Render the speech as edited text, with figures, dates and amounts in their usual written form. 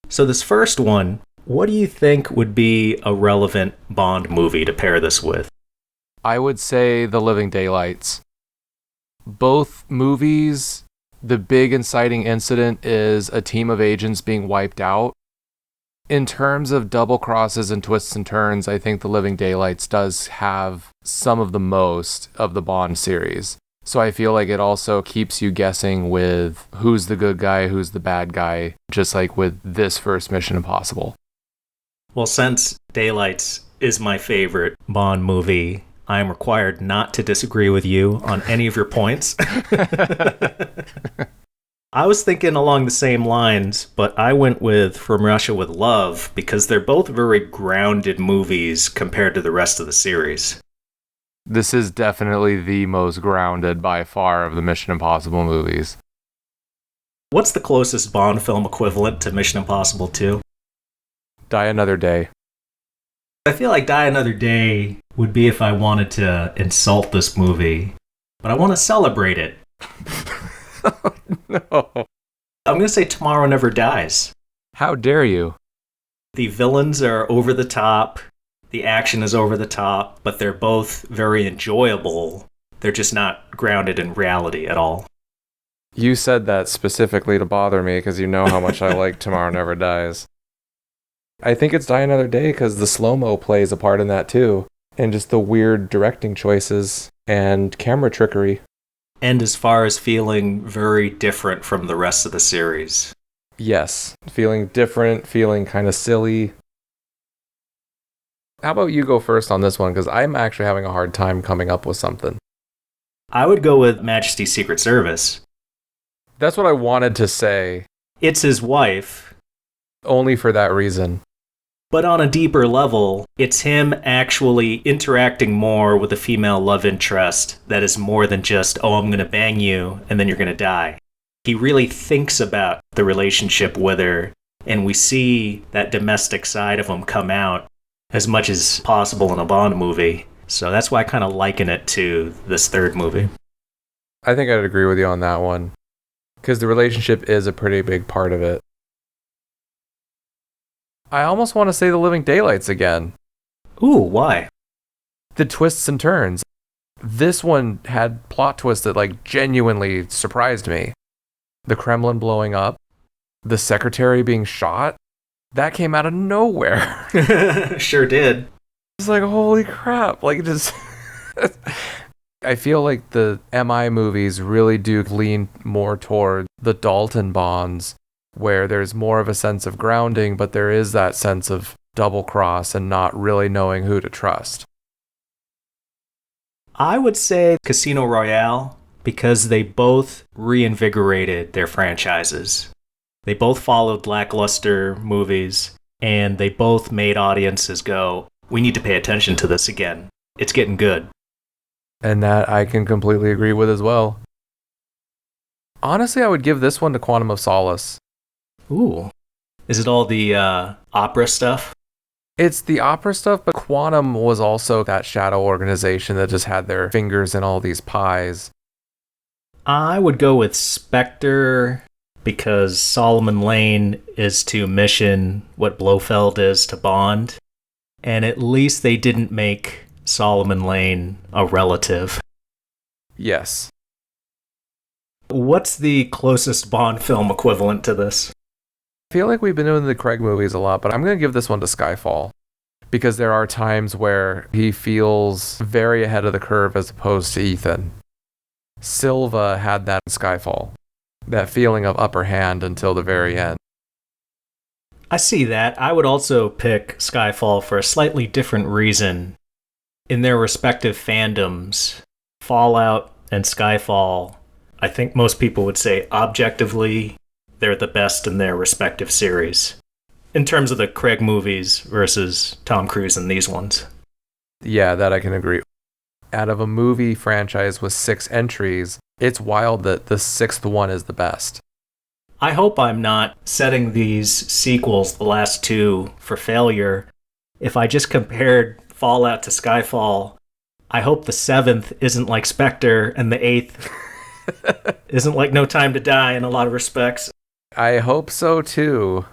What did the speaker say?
So this first one, what do you think would be a relevant Bond movie to pair this with? I would say The Living Daylights. Both movies, the big inciting incident is a team of agents being wiped out. In terms of double crosses and twists and turns, I think The Living Daylights does have some of the most of the Bond series. So I feel like it also keeps you guessing with who's the good guy, who's the bad guy, just like with this first Mission Impossible. Well, since Daylights is my favorite Bond movie, I am required not to disagree with you on any of your points. I was thinking along the same lines, but I went with From Russia with Love because they're both very grounded movies compared to the rest of the series. This is definitely the most grounded by far of the Mission Impossible movies. What's the closest Bond film equivalent to Mission Impossible 2? Die Another Day. I feel like Die Another Day would be if I wanted to insult this movie, but I want to celebrate it. No. I'm going to say Tomorrow Never Dies. How dare you? The villains are over the top, the action is over the top, but they're both very enjoyable. They're just not grounded in reality at all. You said that specifically to bother me because you know how much I like Tomorrow Never Dies. I think it's Die Another Day because the slow-mo plays a part in that too, and just the weird directing choices and camera trickery. And as far as feeling very different from the rest of the series. Yes, feeling different, feeling kind of silly. How about you go first on this one, because I'm actually having a hard time coming up with something. I would go with Majesty's Secret Service. That's what I wanted to say. It's his wife. Only for that reason. But on a deeper level, it's him actually interacting more with a female love interest that is more than just, oh, I'm going to bang you and then you're going to die. He really thinks about the relationship with her, and we see that domestic side of him come out as much as possible in a Bond movie. So that's why I kind of liken it to this third movie. I think I'd agree with you on that one, because the relationship is a pretty big part of it. I almost want to say The Living Daylights again. Ooh, why? The twists and turns. This one had plot twists that genuinely surprised me. The Kremlin blowing up, the secretary being shot, that came out of nowhere. Sure did. It's like, holy crap. Just I feel like the MI movies really do lean more toward the Dalton Bonds, where there's more of a sense of grounding, but there is that sense of double cross and not really knowing who to trust. I would say Casino Royale, because they both reinvigorated their franchises. They both followed lackluster movies, and they both made audiences go, we need to pay attention to this again. It's getting good. And that I can completely agree with as well. Honestly, I would give this one to Quantum of Solace. Ooh. Is it all the opera stuff? It's the opera stuff, but Quantum was also that shadow organization that just had their fingers in all these pies. I would go with Spectre, because Solomon Lane is to Mission what Blofeld is to Bond. And at least they didn't make Solomon Lane a relative. Yes. What's the closest Bond film equivalent to this? I feel like we've been doing the Craig movies a lot, but I'm going to give this one to Skyfall. Because there are times where he feels very ahead of the curve as opposed to Ethan. Silva had that in Skyfall. That feeling of upper hand until the very end. I see that. I would also pick Skyfall for a slightly different reason. In their respective fandoms, Fallout and Skyfall, I think most people would say objectively they're the best in their respective series. In terms of the Craig movies versus Tom Cruise in these ones. Yeah, that I can agree. Out of a movie franchise with 6 entries, it's wild that the 6th one is the best. I hope I'm not setting these sequels, the last 2, for failure. If I just compared Fallout to Skyfall, I hope the 7th isn't like Spectre and the 8th isn't like No Time to Die in a lot of respects. I hope so too.